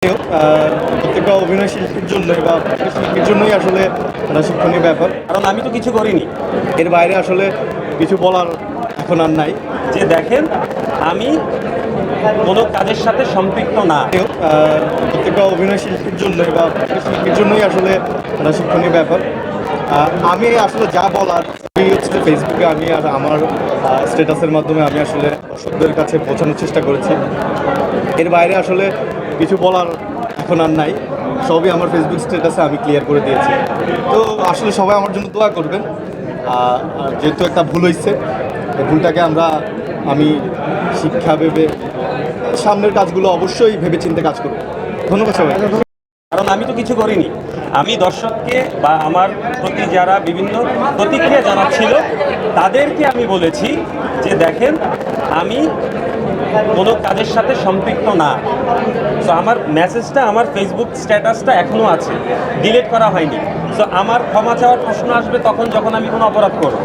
প্রত্যেকটা অভিনয় শিল্পীর জন্যই বা প্রত্যেকটা শিল্পীর জন্যই আসলে একটা শিক্ষণীয় ব্যাপার। কারণ আমি তো কিছু করিনি। এর বাইরে আসলে কিছু বলার এখন আর নাই। যে দেখেন, আমি কোনো কাজের সাথে সম্পৃক্ত না। প্রত্যেকটা অভিনয় শিল্পীর জন্যই বা প্রত্যেকটা শিল্পীর জন্যই আসলে একটা শিক্ষণীয় ব্যাপার। আমি আসলে যা বলার হচ্ছে ফেসবুকে আমি আর আমার স্ট্যাটাসের মাধ্যমে আমি আসলে দর্শকদের কাছে পৌঁছানোর চেষ্টা করেছি। এর বাইরে আসলে কিছু বলার এখন আর নাই। সবই আমার ফেসবুক স্ট্যাটাসে আমি ক্লিয়ার করে দিয়েছি। তো আসলে সবাই আমার জন্য দোয়া করবেন। যেহেতু একটা ভুল হয়েছে, এই ভুলটাকে আমি শিক্ষা ভেবে সামনের কাজগুলো অবশ্যই ভেবে চিন্তে কাজ করব। ধন্যবাদ সবাই। কারণ আমি তো কিছু করিনি। আমি দর্শককে বা আমার প্রতি যারা বিভিন্ন প্রতিক্রিয়া জানাচ্ছিল তাদেরকে আমি বলেছি যে দেখেন, আমি কোনো কাজের সাথে সম্পৃক্ত না। সো আমার মেসেজটা, আমার ফেসবুক স্ট্যাটাসটা এখনও আছে, ডিলিট করা হয়নি। সো আমার ক্ষমা চাওয়ার প্রশ্ন আসবে তখন যখন আমি কোনো অপরাধ করব।